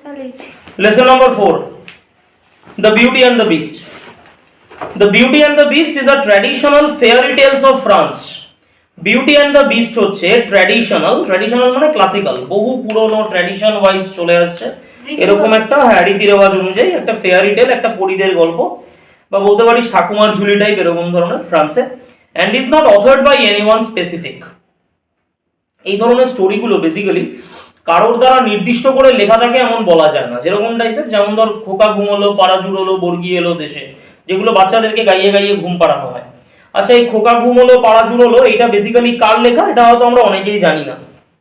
Lesson number 4. The Beauty and the Beast. The Beauty and the Beast is a traditional fairy tales of France. Beauty and the Beast হচ্ছে traditional মানে classical, বহু পুরনো tradition wise চলে আসছে এরকম একটা রীতি রেওয়াজ অনুযায়ী একটা ফেয়ারি টেল, একটা পরীদের গল্প বা বলতে পারিস ঠাকুমার ঝুলি টাইপ এরকম ধরনের ফ্রান্সে, and is not authored by anyone specific. এই ধরনের স্টোরিগুলো বেসিক্যালি কারোর দ্বারা নির্দিষ্ট করে লেখা থাকে এমন বলা যায় না, যেরকম টাইপের, যেমন ধর খোকা ঘুমোলো, পাড়া জুড়োলো, বর্গি এলো দেশে, যেগুলো বাচ্চাদেরকে গাইয়ে গাইয়ে ঘুম পাড়ানো হয়। আচ্ছা, এই খোকা ঘুমোলো পাড়া জুড়োলো এটা বেসিক্যালি কার লেখা এটা হয়তো আমরা অনেকেই জানি না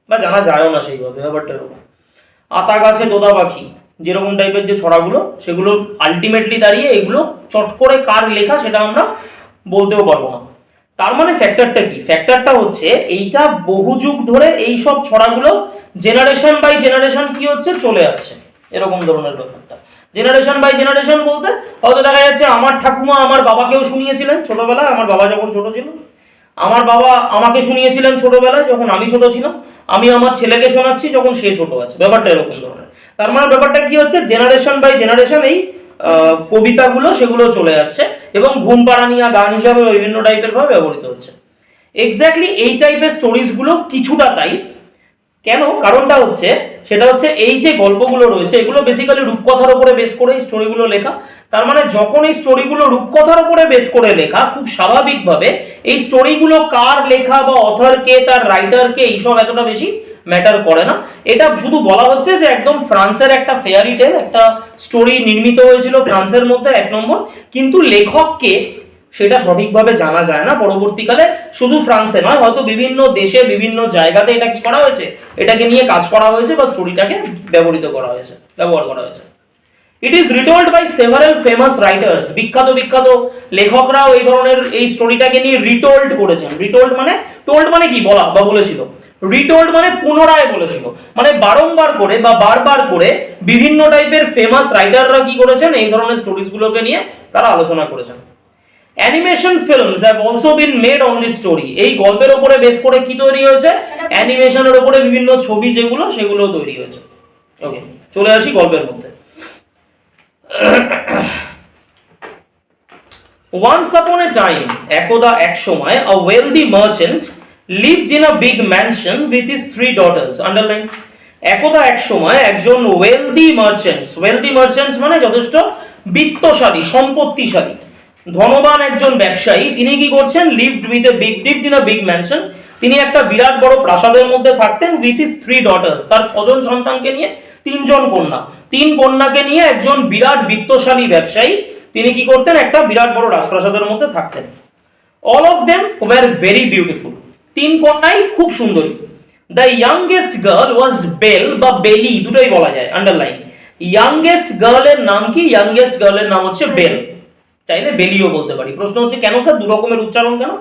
বা জানা যায়ও না সেইভাবে। ব্যাপারটা এরকম। আতা গাছে তোতা পাখি যেরকম টাইপের যে ছড়াগুলো, সেগুলো আলটিমেটলি দাঁড়িয়ে এগুলো চট করে কার লেখা সেটা আমরা বলতেও পারবো না। তার মানে ফ্যাক্টরটা কি? ফ্যাক্টরটা হচ্ছে এইটা বহু যুগ ধরে এই সব ছড়াগুলো জেনারেশন বাই জেনারেশন কি হচ্ছে চলে আসছে, এরকম ধরনের ব্যাপারটা। জেনারেশন বাই জেনারেশন বলতে হয়তো দেখা যাচ্ছে আমার ঠাকুমা আমার বাবাকেও শুনিয়েছিলেন ছোটবেলায়, আমার বাবা যখন ছোট ছিল, আমার বাবা আমাকে শুনিয়েছিলেন ছোটবেলায় যখন আমি ছোট ছিলাম, আমি আমার ছেলেকে শোনাচ্ছি যখন সে ছোট আছে। ব্যাপারটা এরকম ধরনের। তার মানে ব্যাপারটা কি হচ্ছে, জেনারেশন বাই জেনারেশন এই কবিতাগুলো সেগুলো চলে আসছে এবং ঘুম পাড়ানিয়া গান হিসাবে বিভিন্ন টাইপের ভাবে ব্যবহৃত হচ্ছে। এক্স্যাক্টলি এই টাইপের স্টোরিজগুলো কিছুটা তাই। কেন? কারণটা হচ্ছে সেটা হচ্ছে এই যে গল্পগুলো রয়েছে এগুলো বেসিক্যালি রূপকথার উপরে বেস করে এই স্টোরিগুলো লেখা। তার মানে যখন এই স্টোরিগুলো রূপকথার উপরে বেস করে লেখা, খুব স্বাভাবিকভাবে এই স্টোরিগুলো কার লেখা বা অথর কে, তার রাইটার কে, এইসব এতটা বেশি ম্যাটার করে না। এটা শুধু বলা হচ্ছে যে একদম ফ্রান্সের একটা ফেয়ারি টেল, একটা স্টোরি নির্মিত হয়েছিল ফ্রান্সের মধ্যে, এক নম্বর। কিন্তু লেখককে সেটা সঠিকভাবে জানা যায় না পরবর্তীকালে। শুধু ফ্রান্সে নয়, হয়তো বিভিন্ন দেশে বিভিন্ন জায়গাতে এটা কি করা হয়েছে, এটাকে নিয়ে কাজ করা হয়েছে বা স্টোরিটাকে ব্যবহার করা হয়েছে। It is retold by several famous writers. বিখ্যাত লেখকরাও এই ধরনের এই স্টোরিটাকে নিয়ে রিটোল্ড করেছেন। রিটোল্ড মানে, টোল্ড মানে কি বলা বা বলেছিল, রিটোল্ড মানে পুনরায় বলেছিল, মানে বারংবার করে বা বারবার করে বিভিন্ন টাইপের ফেমাস রাইটাররা কি করেছেন, এই ধরনের স্টোরিজগুলোকে নিয়ে তারা আলোচনা করেছেন। Animation films have also been made on this story. এই গল্পের উপরে বেস করে কি তৈরি হয়েছে, অ্যানিমেশনের উপরে বিভিন্ন ছবি যেগুলো সেগুলো তৈরি হয়েছে। ওকে, চলে আসি গল্পের মধ্যে। Once upon a time, একদা এক সময়, a wealthy merchant lived in a big mansion with his 3 daughters. Underline. একদা এক সময় একজন wealthy merchants মানে যথেষ্ট বিত্তশালী, সম্পত্তিশালী, ধনবান একজন ব্যবসায়ী, তিনি কি করছেন, lived in a big mansion, তিনি একটা বিরাট বড় প্রাসাদের মধ্যে থাকতেন, with his 3 daughters, তার কজন সন্তানকে নিয়ে, 3 জন কন্যা, 3 কন্যাকে নিয়ে একজন বিরাট বিত্তশালী ব্যবসায়ী তিনি কি করতেন, একটা বিরাট বড় রাজপ্রাসাদের মধ্যে থাকতেন। All of them were very beautiful. 3 কন্যাই খুব সুন্দরী। The youngest girl was Belle বা বেলি, দুটোই বলা যায়, আন্ডারলাইন। ইয়াংগেস্ট গার্লের নাম কি? ইয়াংগেস্ট গার্লের নাম হচ্ছে বেল, চাইলে বেলিও বলতে পারি। প্রশ্ন হচ্ছে কেন স্যার দু রকমের উচ্চারণ কেন?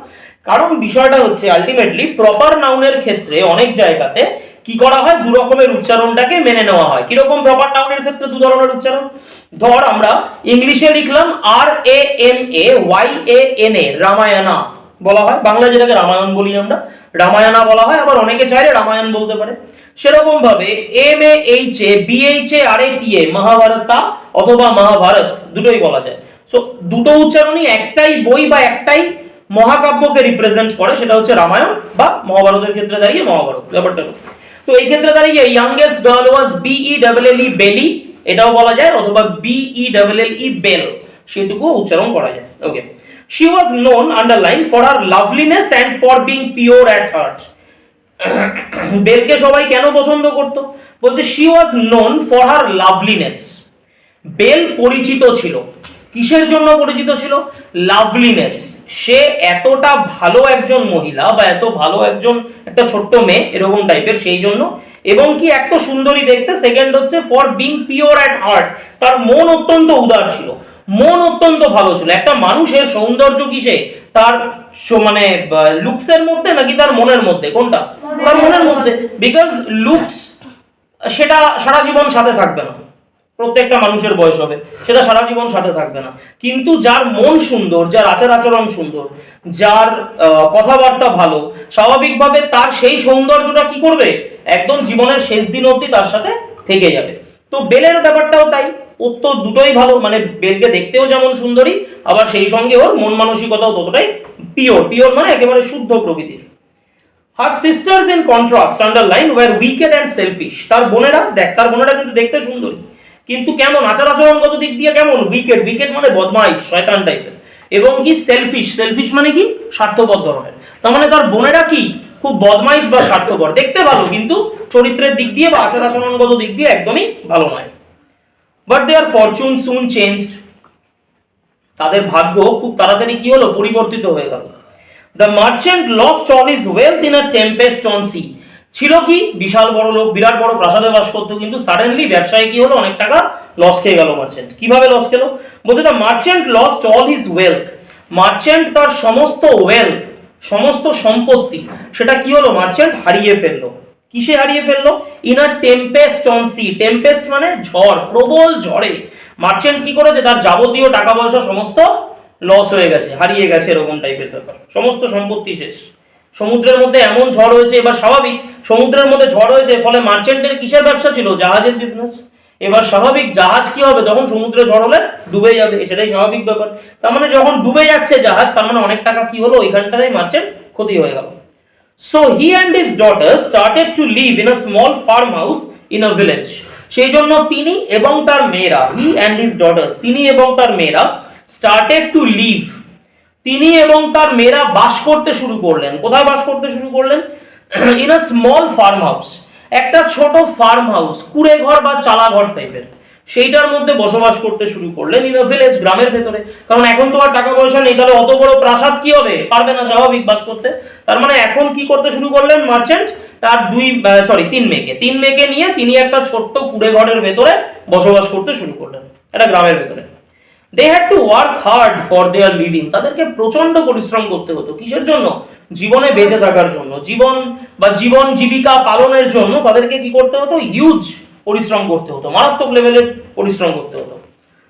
কারণ বিষয়টা হচ্ছে আলটিমেটলি প্রপার নাউনের ক্ষেত্রে অনেক জায়গাতে কি করা হয়, দু রকমের উচ্চারণটাকে মেনে নেওয়া হয়। কিরকম প্রপার নাউনের ক্ষেত্রে দু ধরনের উচ্চারণ? ধর আমরা ইংলিশে লিখলাম RAMAYANA, রামায়ণা বলা হয়, বাংলায় যেটাকে রামায়ণ বলি আমরা, রামায়ণা বলা হয়, আবার অনেকে চাইলে রামায়ণ বলতে পারে। সেরকম ভাবে MAHA মহাভারতা অথবা মহাভারত দুটোই বলা যায়। সো দুটো উচ্চারণই একটাই বই বা একটাই মহাকাব্যকে রিপ্রেজেন্ট করে, সেটা হচ্ছে রামায়ণ, বা মহাভারতের ক্ষেত্রে দাঁড়িয়ে মহাভারত। ব্যাপারটা তো এই ক্ষেত্রে দাঁড়িয়ে ইয়াংগেস্ট গার্ল ওয়াজ BELLE বেলি এটাও বলা যায়, অথবা BELLE বেল সেটুকু উচ্চারণ করা যায়। ওকে, she was known, underline, for her loveliness and for being pure at heart. বেলকে সবাই কেন পছন্দ করত? বলছে she was known for her loveliness. Belle পরিচিত ছিল, কিসের জন্য পরিচিত ছিল? লাভলিনেস। সে এতটা ভালো একজন মহিলা বা এত ভালো একজন একটা ছোট্ট মেয়ে এরকম টাইপের, সেই জন্য। এবং কি এত সুন্দরী দেখতে। সেকেন্ড হচ্ছে for being pure at heart, তার মন অত্যন্ত উদার ছিল, মন অত্যন্ত ভালো ছিল। একটা মানুষের সৌন্দর্য কিসে, তার মানে লুকসের মধ্যে নাকি তার মনের মধ্যে? কোনটা? তার মনের মধ্যে। বিকজ লুকস সেটা সারা জীবন সাথে থাকবে না, প্রত্যেকটা মানুষের বয়স হবে, সেটা সারা জীবন সাথে থাকবে না। কিন্তু যার মন সুন্দর, যার আচার আচরণ সুন্দর, যার কথাবার্তা ভালো, স্বাভাবিকভাবে তার সেই সৌন্দর্যটা কি করবে, একদম জীবনের শেষ দিন অবধি তার সাথে থেকে যাবে। তো বেলের ব্যাপারটাও তাই, ওর তো দুটোই ভালো, মানে বেলকে দেখতেও যেমন সুন্দরী, আবার সেই সঙ্গে ওর মন মানসিকতাও ততটাই পিওর, পিওর মানে একেবারে শুদ্ধ প্রকৃতির। Her sisters in contrast underline were wicked and selfish, তার বোনেরা দেখ, তার বোনেরা কিন্তু দেখতে সুন্দরী, কিন্তু কেমন আচার আচরণগত দিক দিয়ে কেমন, উইকেড, উইকেড মানে বদমাইশ শয়তান টাইপের, এবং কি সেলফিশ, সেলফিশ মানে কি স্বার্থপর ধরনের। তার মানে তার বোনেরা কি খুব বদমাইশ বা স্বার্থপর, দেখতে ভালো কিন্তু চরিত্রের দিক দিয়ে বা আচার আচরণগত দিক দিয়ে একদমই ভালো নয়। But their fortune soon changed, তাদের ভাগ্য খুব তাড়াতাড়ি কি হলো, পরিবর্তিত হয়ে গেল। The merchant lost all his wealth in a tempest on sea, ছিল কি বিশাল বড় লোক, বিরাট বড় প্রাসাদে বাস করতো, কিন্তু সাডেনলি ব্যবসায় কি হলো, অনেক টাকা লস খেয়ে গেল মার্চেন্ট। কিভাবে লস খেলো, বলছে the merchant lost all his wealth, merchant তার সমস্ত ওয়েলথ, সমস্ত সম্পত্তি, সেটা কি হলো, মার্চেন্ট হারিয়ে ফেললো। কিসে হারিয়ে ফেললো, in a tempest on sea, tempest মানে ঝড়, প্রবল ঝড়ে মার্চেন্ট কি করেছে, তার যাবতীয় টাকা পয়সা সমস্ত লস হয়ে গেছে, হারিয়ে গেছে, এরকম টাইপের ব্যাপার, সমস্ত সম্পত্তি শেষ। সমুদ্রের মধ্যে এমন ঝড় হয়েছে, এবার স্বাভাবিক সমুদ্রের মধ্যে ঝড় হয়েছে, ফলে মার্চেন্টের কিসের ব্যবসা ছিল, জাহাজের বিজনেস। এবার স্বাভাবিক জাহাজ কি হবে, তখন সমুদ্রে ঝড় হলে ডুবে যাবে, সেটাই স্বাভাবিক ব্যাপার। তার মানে যখন ডুবে যাচ্ছে জাহাজ, তার মানে অনেক টাকা কি হলো, ওইখানটাতেই মার্চেন্ট ক্ষতি হয়ে গেল। So he and his daughter started to live in a small farm house in a village, সেই জন্য তিনি এবং তার মেয়েরা, হি অ্যান্ড হিজ ডটার্স, তিনি এবং তার মেয়েরা স্টার্টেড টু লিভ, তিনি এবং তার মেয়েরা বাস করতে শুরু করলেন। কোথায় বাস করতে শুরু করলেন, in a small farm house, একটা ছোট ফার্ম হাউস, কুড়ে ঘর বা চালা ঘর টাইপের, সেইটার মধ্যে বসবাস করতে শুরু করলেন, ইন আ ভিলেজ, গ্রামের ভেতরে। কারণ এখন তো আর টাকা পয়সা নেই, তাহলে অত বড় প্রাসাদ কি হবে, পারবে না স্বাভাবিক বাস করতে। তার মানে এখন কি করতে শুরু করলেন মার্চেন্ট, তার তিন মেয়েকে নিয়ে তিনি একটা ছোট্ট কুড়ে ঘরের ভেতরে বসবাস করতে শুরু করলেন, একটা গ্রামের ভেতরে। They had to work hard for their living, তাদেরকে প্রচন্ড পরিশ্রম করতে হতো, কিসের জন্য, জীবনে বেঁচে থাকার জন্য, জীবন জীবিকা পালনের জন্য তাদেরকে কি করতে হতো, হিউজ পরিশ্রম করতে হতো, মারাত্মক লেভেলের পরিশ্রম করতে হতো।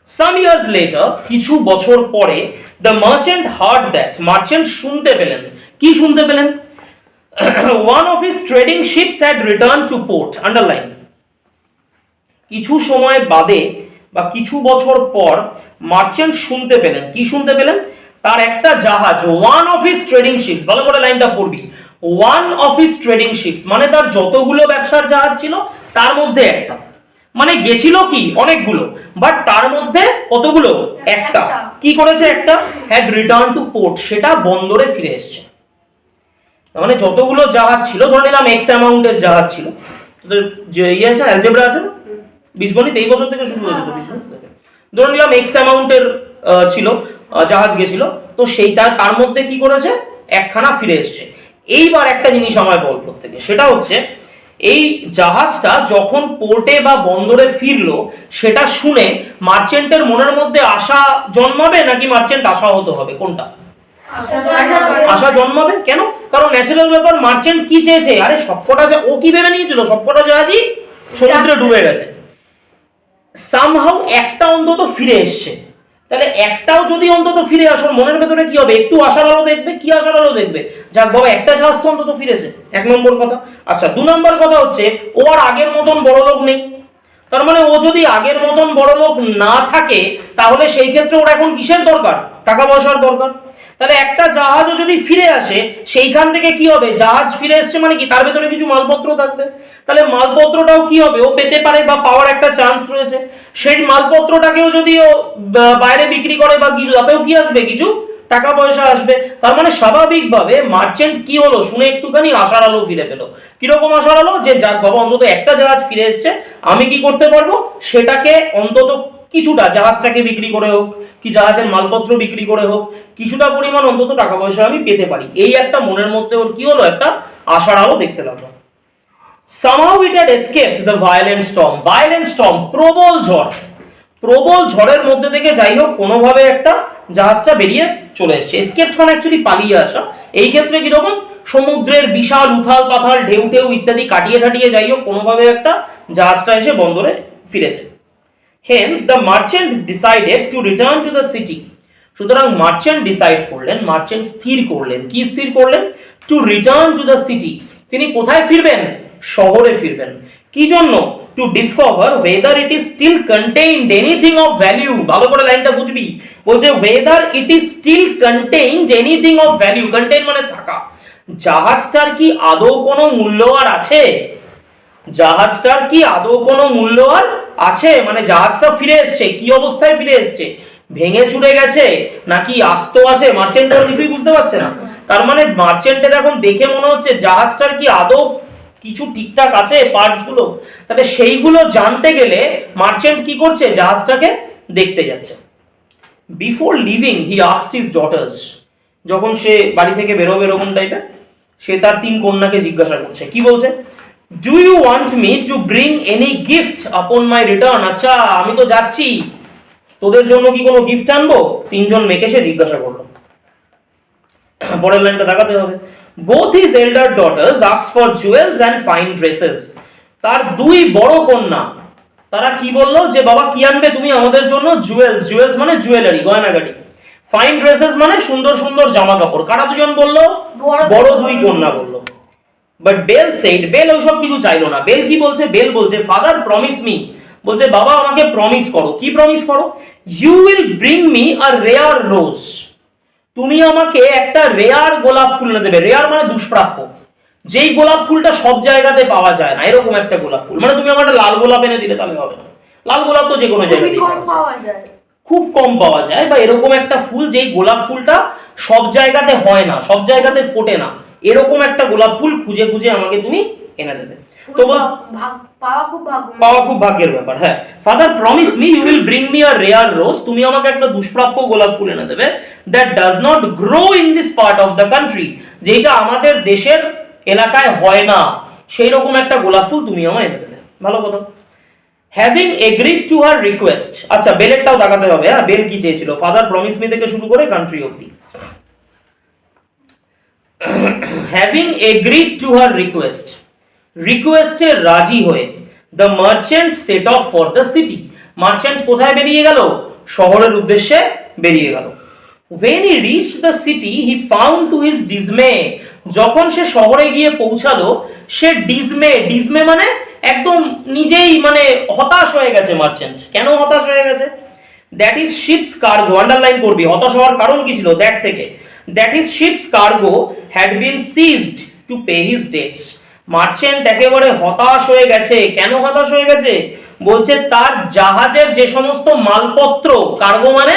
সাম ইয়ার্স লেটার, কিছু বছর পরে, the merchant hard that, merchant শুনতে পেলেন, কি শুনতে পেলেন, one of his trading ships had return to port, underline, কিছু সময় বাদে বা কিছু বছর পর মার্চেন্ট শুনতে পেলেন, কি শুনতে পেলেন, তার একটা জাহাজ, one of his trading ships, ভালো করে লাইনটা পড়বি, one of his trading ships মানে তার যতগুলো ব্যবসার জাহাজ ছিল তার মধ্যে একটা, মানে গেছিল কি অনেকগুলো, বাট তার মধ্যে কতগুলো, একটা, কি করেছে, একটা, হ্যাড রিটার্ন টু পোর্ট, সেটা বন্দরে ফিরে এসেছে। মানে যতগুলো জাহাজ ছিল, ধরে নিলাম এক্স অ্যামাউন্টের জাহাজ ছিল, তোদের যে ইয়ে আছে অ্যালজেব্রা আছে না, বীজগণিত এই বছর থেকে শুরু হয়েছে তো বীজগণিত, ধরে নিলাম এক্স অ্যামাউন্টের ছিল জাহাজ গেছিল, তো সেইটা তার মধ্যে কি করেছে, একখানা ফিরে এসছে। এইবার একটা জিনিস আমার বল প্রত্যেকে, সেটা হচ্ছে এই জাহাজটা যখন পোর্টে বা বন্দরে ফিরলো, সেটা শুনে মার্চেন্টের মনের মধ্যে আশা জন্মাবে নাকি মার্চেন্ট আশাহত হবে, কোনটা, আশা জন্মাবে। কেন, কারণ ন্যাচারাল ব্যাপার, মার্চেন্ট কি চেয়েছে, আরে সবকটা ও কি ভেবে নিয়েছিল, সবকটা জাহাজই সমুদ্রে ডুবে গেছে, সামহাউ একটা অন্তত ফিরে এসছে, তাহলে একটাও যদি অন্তত ফিরে আসো, মনের ভেতরে কি হবে, একটু আশার আলো দেখবে, কি আশার আলো দেখবে, যাক বাবা একটা জাহাজ তো অন্তত ফিরেছে, এক নম্বর কথা। আচ্ছা, দু নম্বর কথা হচ্ছে ও আর আগের মতন বড় লোক নেই, তার মানে ও যদি আগের মতন বড় লোক না থাকে, তাহলে সেই ক্ষেত্রে ওর এখন কিসের দরকার, টাকা পয়সার দরকার। তাহলে একটা জাহাজও যদি ফিরে আসে, সেইখান থেকে কি হবে, জাহাজ ফিরে এসছে মানে কি, তার ভেতরে কিছু মালপত্র থাকবে, তাহলে মালপত্রটাও কি হবে, ও পেতে পারে বা পাওয়ার একটা চান্স রয়েছে। সেই মালপত্রটাকেও যদি ও বাইরে বিক্রি করে বা কিছু, তাতেও কি আসবে, কিছু টাকা পয়সা আসবে। তার মানে স্বাভাবিকভাবে মার্চেন্ট কি হলো, শুনে একটুখানি আশার আলো ফিরে পেলো। কিরকম আশার আলো, যে যাক বাবা অন্তত একটা জাহাজ ফিরে এসছে, আমি কি করতে পারবো, সেটাকে অন্তত কিছুটা, জাহাজটাকে বিক্রি করে হোক কি জাহাজের মালপত্র বিক্রি করে হোক, কিছুটা পরিমাণ অন্তত টাকা পয়সা আমি পেতে পারি, এই একটা মনের মধ্যে ওর কি হলো, একটা আশার আলো দেখতে লাগলো। somehow it had escaped the violent storm, প্রবল ঝড়, প্রবল ঝড়ের মধ্যে থেকে যাই হোক কোনোভাবে একটা জাহাজটা বেরিয়ে চলে এসেছে। এসকেপ মানে অ্যাকচুয়ালি পালিয়ে আসা, এই ক্ষেত্রে কিরকম, সমুদ্রের বিশাল উথাল পাথাল ঢেউ টেউ ইত্যাদি কাটিয়ে ঠাটিয়ে যাই হোক কোনোভাবে একটা জাহাজটা এসে বন্দরে ফিরেছে। Hence the merchant decided to return to the city, সুতরাং মার্চেন্ট ডিসাইড করলেন, মার্চেন্ট স্থির করলেন, কি স্থির করলেন, two return to the city, তিনি কোথায় ফিরবেন, শহরে ফিরবেন কি জন্য? To discover whether it is still contained anything of value। ভালো করে লাইনটা বুঝবি, বলছে whether it is still contained anything of value। contain মানে থাকা, জাহাজটার কি আদৌ কোনো মূল্য আর আছে? জাহাজটার কি আদৌ কোনো মূল্য আর আছে? মানে জাহাজটা ফিরে এসছে, কি অবস্থায় ফিরে এসছে? ভেঙে চুরে গেছে নাকি আস্ত আছে? মার্চেন্ট কিছুই বুঝতে পারছে না। তার মানে মার্চেন্টের এখন দেখে মনে হচ্ছে জাহাজটার কি আদৌ কিছু ঠিকঠাক আছে পার্টস গুলো, তাহলে সেইগুলো জানতে গেলে মার্চেন্ট কি করছে? জাহাজটাকে দেখতে যাচ্ছে। Before living he asked his daughters. যখন সে বাড়ি থেকে বেরোবে এরকম টাইপের, সে তার 3 কন্যাকে জিজ্ঞাসা করছে, কি বলছে? Do you want me to bring any gift upon my return? আচ্ছা আমি তো যাচ্ছি, তোদের জন্য কি কোনো গিফট আনবো? 3 জন মেয়েকে সে জিজ্ঞাসা করলো। পরের লাইনটা দেখাতে হবে। Both his elder daughters asked for jewels and fine dresses। তার 2 বড় কন্যা তারা কি বললো যে বাবা কি আনবে তুমি আমাদের জন্য? জুয়েলস। জুয়েলস মানে জুয়েলারি, গয়নাগাটি। ফাইন ড্রেসেস মানে সুন্দর সুন্দর জামা কাপড়। কারা দুজন বললো? বড় 2 কন্যা বললো। বাট বেল সেড, বেল ওইসব কিছু চাইলো না। বেল কি বলছে? বেল বলছে ফাদার প্রমিস মি, বলছে বাবা আমাকে প্রমিস করো। কি প্রমিস করো? You will bring me a rare rose. তুমি আমাকে একটা রেয়ার গোলাপ ফুল এনে দেবে। রেয়ার মানে দুষ্প্রাপ্য, যেই গোলাপ ফুলটা সব জায়গাতে পাওয়া যায় না, এরকম একটা গোলাপ ফুল। মানে তুমি আমার একটা লাল গোলাপ এনে দিলে তাহলে হবে না, লাল গোলাপ তো যে কোনো জায়গায় পাওয়া যায়, খুব কম পাওয়া যায়। বা এরকম একটা ফুল যেই গোলাপ ফুলটা সব জায়গাতে হয় না, সব জায়গাতে ফোটে না, এরকম একটা গোলাপ ফুল খুঁজে খুঁজে আমাকে তুমি এনে দেবে। তো পাওয়া খুব ভাগ্যের ব্যাপার। হ্যাঁ, father promise me you will bring me a rare rose. তুমি আমাকে একটা দুষ্প্রাপ্য গোলাপ ফুল এনে দেবে। That does not grow in this part of the country, যেটা আমাদের দেশের এলাকায় হয় না, সেই রকম একটা গোলাপ ফুল তুমি আমায় এনে দেবে। ভালো কথা। Having agreed to her request. আচ্ছা বেলেরটাও দেখাতে হবে। হ্যাঁ, বেল কি চেয়েছিল? ফাদার প্রমিস মি থেকে শুরু করে কান্ট্রি অবধি। Having agreed to her request, রিকোয়েস্টে রাজি হয়ে the merchant set off for the city. Merchant কোথায় বেরিয়ে গেল? শহরের উদ্দেশ্যে বেরিয়ে গেল। when he reached the city he found to his dismay। যখন সে শহরে গিয়ে পৌঁছালো, সে ডিসমে মানে একদম নিজেই মানে হতাশ হয়ে গেছে মার্চেন্ট। কেন হতাশ হয়ে গেছে? That is ships cargo. Underline করবি, হতাশ হওয়ার কারণ কি ছিল? দ্যাট থেকে, that is ships cargo had been ceased to pay his dates. Merchant একেবারে হতাশ হয়ে গেছে। কেন হতাশ হয়ে গেছে? বলছে তার জাহাজের যে সমস্ত মালপত্র, কার্গো মানে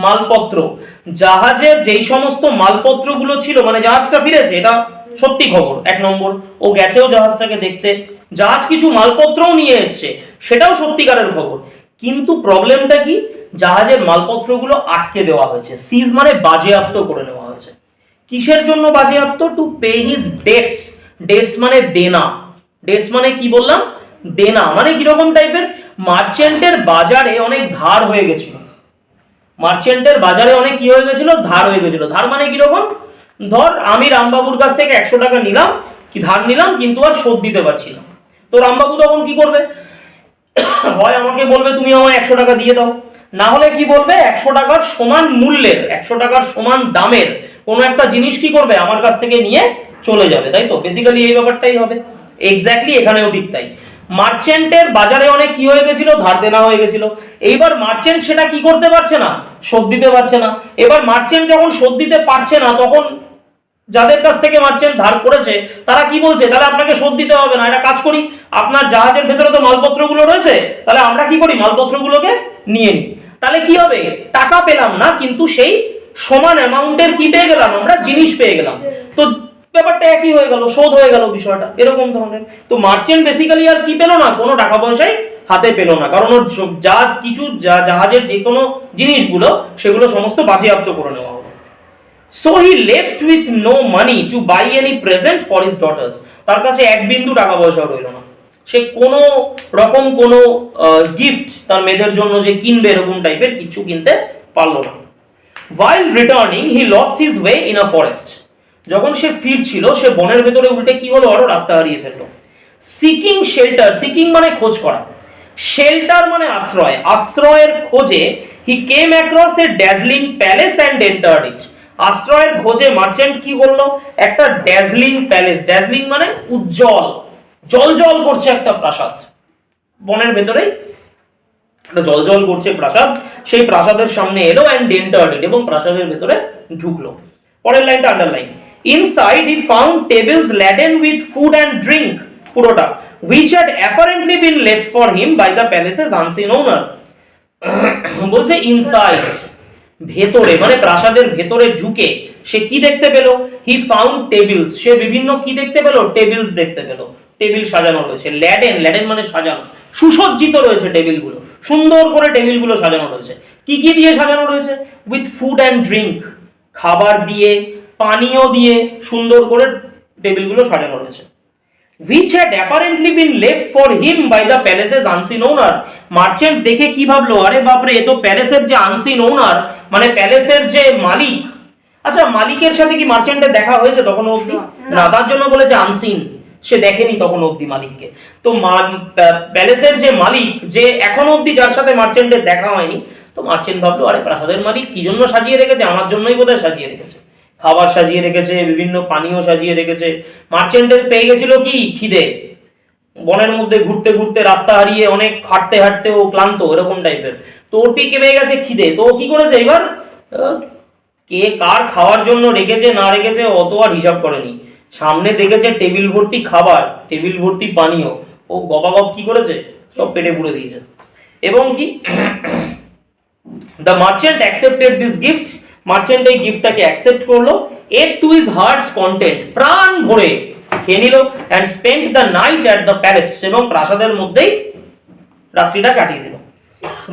মালপত্র, জাহাজের যেই সমস্ত মালপত্রগুলো ছিল, মানে জাহাজটা ফিরেছে, এটা সত্যি খবর। 1 নম্বর, ও গেছেও জাহাজটাকে দেখতে, জাহাজ কিছু মালপত্রও নিয়ে এসছে, সেটাও সত্যিকারের খবর। কিন্তু প্রবলেমটা কি? জাহাজের মালপত্রগুলো আটকে দেওয়া হয়েছে। সিজ মানে বাজেয়াপ্ত করে নেওয়া হয়েছে। কিসের জন্য বাজেয়াপ্ত? To pay his dates. Dates মানে দেনা। ডেটস মানে কি বললাম? দেনা। মানে কিরকম টাইপের? মার্চেন্টের বাজারে অনেক ধার হয়ে গেছিল। মার্চেন্টের বাজারে অনেক কি হয়ে গেছিল? ধার হয়ে গেছিল। ধার মানে কিরকম? ধর আমি রামবাবুর কাছ থেকে 100 টাকা নিলাম, কি ধার নিলাম, কিন্তু আর শোধ দিতে পারছি না। তো রামবাবু তখন কি করবে? হয় আমাকে বলবে তুমি আমায় 100 টাকা দিয়ে দাও, না হলে কি বলবে 100 টাকার সমান মূল্যের, 100 টাকার সমান দামের কোনো একটা জিনিস কি করবে? আমার কাছ থেকে নিয়ে চলে যাবে, তাই তো? বেসিক্যালি এই ব্যাপারটাই হবে। এক্স্যাক্টলি এখানেও ঠিক তাই। মার্চেন্টের বাজারে অনেক কি হয়ে গেছিল? ধার দেনা হয়ে গেছিল। এইবার মার্চেন্ট সেটা কি করতে পারছে না? শোধ দিতে পারছে না। এবার মার্চেন্ট যখন শোধ দিতে পারছে না, তখন যাদের কাছ থেকে মার্চেন্ট ধার করেছে তারা কি বলছে? তাহলে আপনাকে শোধ দিতে হবে না, একটা কাজ করি, আপনার জাহাজের ভেতরে তো মালপত্রগুলো রয়েছে, তাহলে আমরা কি করি? মালপত্রগুলোকে নিয়ে নিই। তাহলে কি হবে? টাকা পেলাম না, কিন্তু সেই সমান অ্যামাউন্টের কি পেয়ে গেলাম? আমরা জিনিস পেয়ে গেলাম। তো ব্যাপারটা একই হয়ে গেল, শোধ হয়ে গেল বিষয়টা, এরকম ধরনের। তো মার্চেন্ট বেসিক্যালি আর কি পেল না? কোনো টাকা পয়সাই হাতে পেল না, কারণ ওর যা কিছু জাহাজের যে কোনো জিনিসগুলো সেগুলো সমস্ত বাজেয়াপ্ত করে নেওয়া হলো। So he left with no money to buy any present for his daughters। তার কাছে 1 বিন্দু টাকা পয়সা রইল না, সে কোনো রকম কোনো গিফট তার মেয়েদের জন্য যে কিনবে এরকম টাইপের কিছু কিনতে পারলো না। While returning he lost his way in a forest। যখন সে ফিরছিল, সে বনের ভেতরে উল্টে কি হলো? আরো রাস্তা হারিয়ে ফেললো। Seeking shelter, seeking মানে খোঁজ করা, shelter মানে আশ্রয়, আশ্রয়ের খোঁজে he came across a dazzling palace and entered it। আশ্রয়ের খোঁজে মার্চেন্ট কি করলো? একটা ড্যাজলিং প্যালেস, ড্যাজলিং মানে উজ্জ্বল, জল করছে একটা প্রাসাদ, বনের ভেতরেই একটা জল করছে প্রাসাদ, সেই প্রাসাদের সামনে এলো অ্যান্ড এন্টার্ড ইট, এবং প্রাসাদের ভেতরে ঢুকলো। পরের লাইনটা underline. Inside he found tables laden with food and drink, পুরোটা, which had apparently been left for him by the palace's unseen owner. বলছে ইনসাইড, ভেতরে, মানে প্রাসাদের ভেতরে ঢুকে সে কি দেখতে পেল? হি ফাউন্ড টেবিলস, সে বিভিন্ন কি দেখতে পেল? টেবিলস দেখতে পেল, টেবিল সাজানো রয়েছে। ল্যাডেন, ল্যাডেন মানে সাজানো, সুসজ্জিত রয়েছে টেবিলগুলো, সুন্দর করে টেবিলগুলো সাজানো রয়েছে। কি কি দিয়ে সাজানো রয়েছে? উইথ ফুড অ্যান্ড ড্রিঙ্ক, খাবার দিয়ে, পানীয় দিয়ে সুন্দর করে টেবিলগুলো সাজানো রয়েছে। which had apparently been left for him by the palace's unseen owner. Merchant দেখে কি ভাবলো? আরে বাপরে, এ তো প্যালেসের যে আনসিন ওনার, মানে প্যালেসের যে মালিক। আচ্ছা, মালিকের সাথে কি মার্চেন্টের দেখা হয়েছে তখন অবধি? না, তার জন্য বলেছে আনসিন, সে দেখেনি তখন অবধি মালিককে। তো প্যালেসের যে মালিক, যে এখনো অবধি যার সাথে মার্চেন্টের দেখা হয়নি, তো মার্চেন্ট ভাবলো আরে প্রাসাদের মালিক কি জন্য সাজিয়ে রেখেছে? আমার জন্যই বোধহয় সাজিয়ে রেখেছে, খাবার সাজিয়ে রেখেছে, বিভিন্ন পানীয় সাজিয়ে রেখেছে। মার্চেন্টের পেয়ে গেছিল কি? খিদে, বনের মধ্যে ঘুরতে ঘুরতে, রাস্তা হারিয়ে, অনেক হাঁটতে হাঁটতে ও ক্লান্ত, এরকম টাইপের। তো ওর পেয়ে গেছে খিদে, তো ও কি করেছে এবার? কে কার খাওয়ার জন্য রেখেছে না রেখেছে অত আর হিসাব করেনি, সামনে দেখেছে টেবিল ভর্তি খাবার, টেবিল ভর্তি পানীয়, ও গবাগপ কি করেছে? সব পেটে পুরে দিয়েছে। এবং কি, the merchant accepted this gift, merchant এই গিফটটাকে অ্যাকসেপ্ট করলো, eat to his heart's content, প্রাণ ভরে খেয়ে নিল, and spent the night at the palace, এবং প্রাসাদের মধ্যেই রাত্রিটা কাটিয়ে দিল।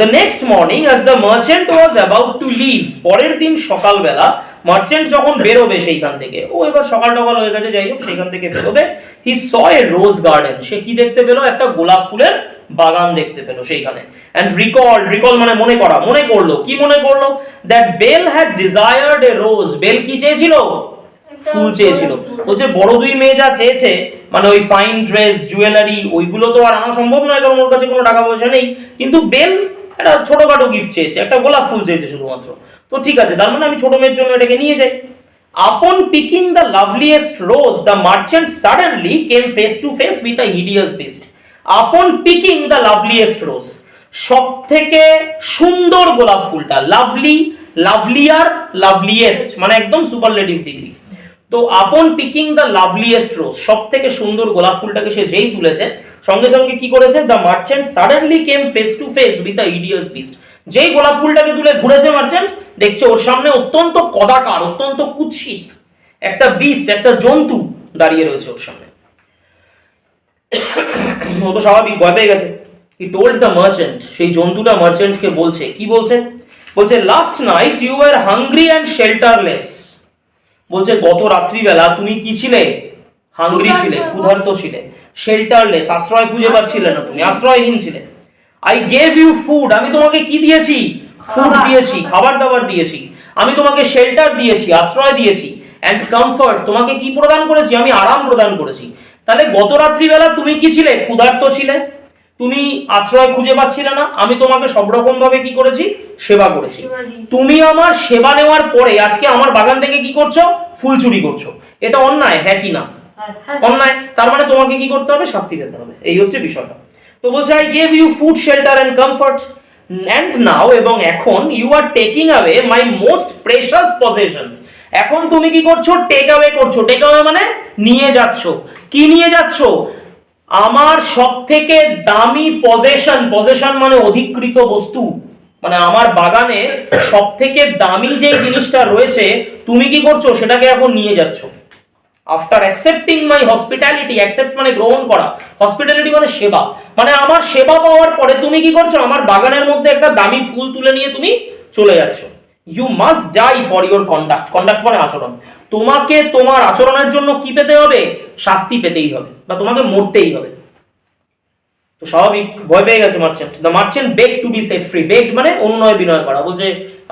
The next morning as the merchant was about to leave, পরের দিন সকালবেলা মার্চেন্ট যখন বেরোবে সেইখান থেকে, ও এবার সকাল টকাল হয়ে গেছে, যাই হোক সেইখান থেকে বেরোবে, হি স এ রোজ গার্ডেন, সে কি দেখতে পেলো? একটা গোলাপ ফুলের বাগান দেখতে পেলো সেইখানে। এন্ড রিকল মানে মনে করা, মনে করলো, কি মনে করলো? That Belle had desired a rose, Belle কি চেয়েছিল? ফুল চেয়েছিল। বলছে বড় দুই মেয়ে যা চেয়েছে, মানে ওই ফাইন ড্রেস, জুয়েলারি, ওইগুলো তো আর আনা সম্ভব নয়, কারণ ওর কাছে কোনো টাকা পয়সা নেই, কিন্তু বেল একটা ছোটখাটো গিফট চেয়েছে, একটা গোলাপ ফুল চেয়েছে শুধুমাত্র। তো ঠিক আছে, তার মানে আমি ছোট মেয়ের জন্য এটাকে নিয়ে যাই। Upon picking the loveliest rose, the merchant suddenly came face to face with a hideous beast. Upon picking the loveliest rose, সব থেকে সুন্দর গোলাপ ফুলটা, লাভলি, লাভলিয়ার, লাভলিয়েস্ট মানে একদম সুপারলেটিভ ডিগ্রি। তো আপন পিকিং দ্য লাভলিয়েস্ট রোজ, সব থেকে সুন্দর গোলাপ ফুলটাকে সে যেই তুলেছে, সঙ্গে সঙ্গে কি করেছে? The merchant suddenly came face to face with a hideous beast, যেই গোলাপ ফুলটাকে তুলে ঘুরেছে মার্চেন্ট, দেখছে ওর সামনে অত্যন্ত কদাকার, অত্যন্ত কুৎসিত একটা বিস্ট, একটা জন্তু দাঁড়িয়ে রয়েছে ওর সামনে। ও তো স্বাভাবিক ভয় পেয়ে গেছে। হি টোল্ড দ্য মার্চেন্ট, সেই জন্তুটা মার্চেন্টকে বলছে, কি বলছে? বলছে last night you are hungry and shelterless, বলছে গত রাত্রিবেলা তুমি কি ছিলে? হাংরি ছিলে, ক্ষুধার্ত ছিলে। শেল্টারলেস, আশ্রয় খুঁজে পাচ্ছিলে না, তুমি আশ্রয়হীন ছিলে। আই গেভ ইউ ফুড, আমি তোমাকে কি দিয়েছি? ফুড দিয়েছি, খাবার দাবার দিয়েছি। আমি তোমাকে শেল্টার দিয়েছি, আশ্রয় দিয়েছি। অ্যান্ড কমফর্ট, তোমাকে কি প্রদান করেছি? আমি আরাম প্রদান করেছি। তাহলে গত রাত্রিবেলা তুমি কি ছিলে? ক্ষুধার্ত ছিলে, তুমি আশ্রয় খুঁজে পাচ্ছিলে না, আমি তোমাকে সব রকম ভাবে কি করেছি? সেবা করেছি। তুমি আমার সেবা নেওয়ার পরে আজকে আমার বাগান থেকে কি করছো? ফুল চুরি করছো। এটা অন্যায়, হ্যাঁ কি না? অন্যায়। তার মানে তোমাকে কি করতে হবে? শাস্তি পেতে হবে। এই হচ্ছে বিষয়টা। তো বলছে I gave you food, shelter and comfort, and now, এবং এখন you are taking away my most precious possession, এখন তুমি কি করছো? টেক অ্যাওয়ে করছো। টেক অ্যাওয়ে মানে নিয়ে যাচ্ছ। কি নিয়ে যাচ্ছ? আমার সব থেকে দামি পজেশন, পজেশন মানে অধিকৃত বস্তু, মানে আমার বাগানে সব থেকে দামি যে জিনিসটা রয়েছে, তুমি কি করছো? সেটাকে এখন নিয়ে যাচ্ছ। আফটার অ্যাকসেপ্টিং মাই হসপিটালিটি, অ্যাকসেপ্ট মানে গ্রহণ করা, হসপিটালিটি মানে সেবা, মানে আমার সেবা পাওয়ার পরে তুমি কি করছো? আমার বাগানের মধ্যে একটা দামি ফুল তুলে নিয়ে তুমি চলে যাচ্ছ। You must die for your conduct, conduct মানে আচরণ। তোমাকে তোমার আচরণের জন্য কি পেতে হবে? শাস্তি পেতেই হবে, বা তোমাকে মরতেই হবে। তো স্বাভাবিক ভয় পেয়ে গেছে merchant. The merchant beg to be set free, beg মানে অনুনয় বিনয় করা, বলছে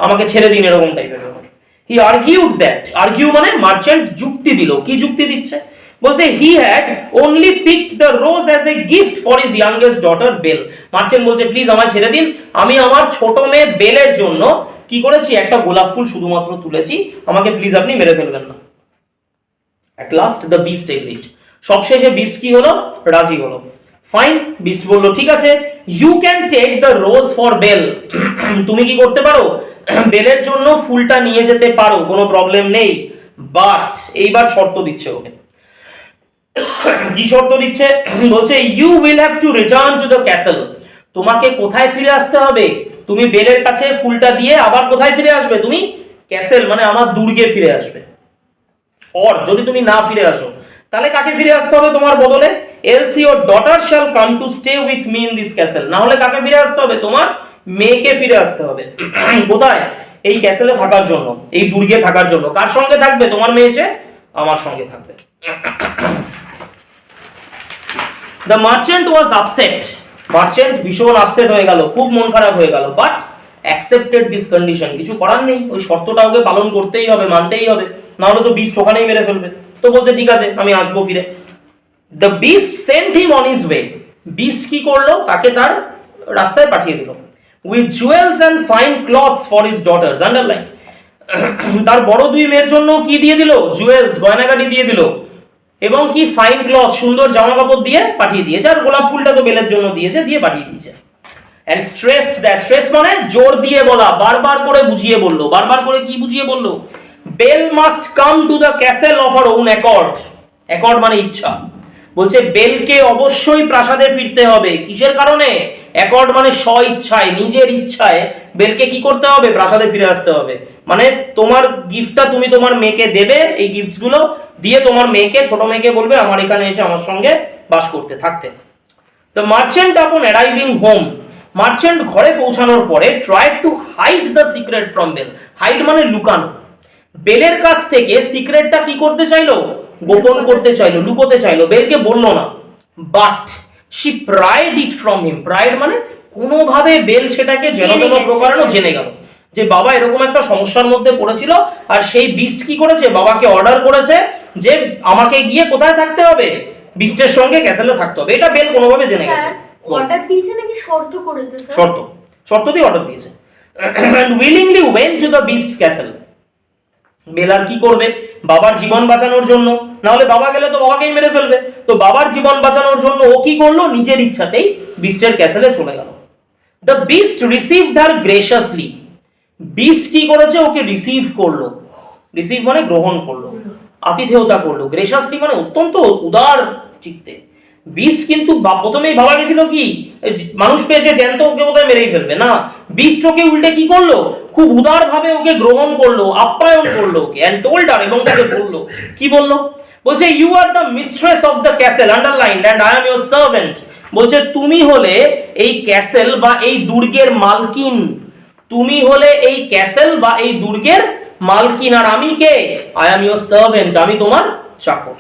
আমাকে ছেড়ে দিন, এরকম টাইপের ব্যাপার। হি আর্গিউড দ্যাট, আর্গিউ মানে মার্চেন্ট যুক্তি দিল। কি যুক্তি দিচ্ছে? বলছে he had only picked the rose as a gift for his youngest daughter Belle. Merchant বলছে প্লিজ আমায় ছেড়ে দিন, আমি আমার ছোট মেয়ে বেলের জন্য কি করেছি? একটা গোলাপ ফুল শুধুমাত্র তুলেছি, আমাকে প্লিজ আপনি মেরে ফেলবেন না। At last the beast agreed. সবশেষে বিস্ট কি হলো, রাজি হলো। ফাইন, বিস্ট বললো ঠিক আছে, you can take the rose for Belle, তুমি কি করতে পারো, বেলের জন্য ফুলটা নিয়ে যেতে পারো, কোনো প্রবলেম নেই, বাট এইবার শর্ত দিচ্ছে ওকে। কি শর্ত দিচ্ছে, বলছে you will have to return to the castle, তোমাকে কোথায় ফিরে আসতে হবে, তুমি বেলের কাছে ফুলটা দিয়ে আবার কোথায় ফিরে আসবে, তুমি ক্যাসেল মানে আমার দুর্গে ফিরে আসবে। অর যদি তুমি না ফিরে আসো তাহলে কাকে ফিরে আসতে হবে তোমার বদলে, else your daughter shall come to stay with me in this castle, না হলে কাকে ফিরে আসতে হবে, তোমার মেয়েকে ফিরে আসতে হবে। কোথায়, এই ক্যাসেলে থাকার জন্য, এই দুর্গে থাকার জন্য। কার সঙ্গে থাকবে, তোমার মেয়ে এসে আমার সঙ্গে থাকবে। The merchant was upset, merchant ভীষণ আপসেট হয়ে গেল, খুব মন খারাপ হয়ে গেল, বাট অ্যাকসেপ্টেড দিস কন্ডিশন, কিছু করার নেই, ওই শর্তটা ওকে পালন করতেই হবে, মানতেই হবে, না হলে তো বিস্ট ওখানেই মেরে ফেলবে। তো বলছে ঠিক আছে আমি আসবো ফিরে। The beast sent him on his way, beast কি করলো, তাকে তার রাস্তায় পাঠিয়ে দিল। With jewels and fine clothes for his daughters, underline, তার বড় দুই মেয়ের জন্য কি দিয়ে দিল, জুয়েলস গয়নাগাটি দিয়ে দিল, এবং কি ফাইন ক্লথ সুন্দর জামা কাপড় দিয়ে পাঠিয়ে দিয়েছে, আর গোলাপ ফুলটা তো বেলের জন্য দিয়েছে, দিয়ে পাঠিয়ে দিয়েছে। এন্ড স্ট্রেস দ্যাট, স্ট্রেস মানে জোর দিয়ে বলা, বারবার করে বুঝিয়ে বললো, বারবার করে কি বুঝিয়ে বললো, Belle must come to the castle of her own accord, accord মানে ইচ্ছা, বলছে বেলকে অবশ্যই প্রাসাদে ফিরতে হবে, কিসের কারণে, অ্যাকর্ড মানে স্ব ইচ্ছায়, নিজের ইচ্ছায় বেলকে কি করতে হবে, প্রাসাদে ফিরে আসতে হবে। মানে তোমার গিফটটা তুমি তোমার মেয়েকে দেবে, এই গিফটগুলো দিয়ে তোমার মেয়েকে, ছোট মেয়েকে বলবে আমার এখানে এসে আমার সঙ্গে বাস করতে থাকতে। The merchant upon arriving home, merchant ঘরে পৌঁছানোর পরে try to hide the secret from Belle, hide মানে লুকানো, বেলের কাছ থেকে সিক্রেটটা কি করতে চাইলো, গোপন করতে চাইলো, লুকোতে চাইলো, বেলকে বললো না। But she pride it from him, pride মানে কোনোভাবে বেল সেটাকে যেন তেন প্রকারেণ জেনে গেল, যে বাবা এরকম একটা সমস্যার মধ্যে পড়েছিল, আর সেই বিস্ট কি করেছে, বাবাকে অর্ডার করেছে যে আমাকে গিয়ে কোথায় থাকতে হবে, বিস্টের সঙ্গে ক্যাসেলে থাকতে হবে, এটা বেল কোনোভাবে জেনে গেছে। অর্ডার দিয়েছে নাকি শর্ত করেছে স্যার? শর্ত, শর্ত দিয়ে অর্ডার দিয়েছে। and willingly went to the beast's castle, Belle আর কি করবে, বাবার জীবন বাঁচানোর জন্য, না হলে বাবা গেলে তো বাবাকেই মেরে ফেলবে, তো বাবার জীবন বাঁচানোর জন্য ও কি করলো, নিজের ইচ্ছাতেই বিস্টের ক্যাসেলে চলে গেল। The beast received her graciously, beast কি করেছে, ওকে রিসিভ করলো, রিসিভ মানে গ্রহণ করলো, আতিথেয়তা করলো, গ্রেসিয়াসলি মানে অত্যন্ত উদার চিত্তে। বিস্ট কিন্তু প্রথমেই ভাবা গেছিল কি মানুষ পেয়েছে জ্যান্ত, ওকে বোধহয় মেরেই ফেলবে, না, বিস্ট ওকে উল্টে কি করলো, খুব উদার ভাবে ওকে গ্রহণ করলো, আপ্যায়ন করলো ওকে, এন্ড টোল্ড হার, এবং তাকে বললো, কি বললো, বলছে you are the mistress of the castle, underline, and I am your servant, বলছে তুমি হলে এই ক্যাসেল বা এই দুর্গের মালকিন, তুমি হলে এই ক্যাসেল বা এই দুর্গের মালকিন, আর আমি কে, আই এম ইওর সার্ভেন্ট, আমি তোমার চাকর।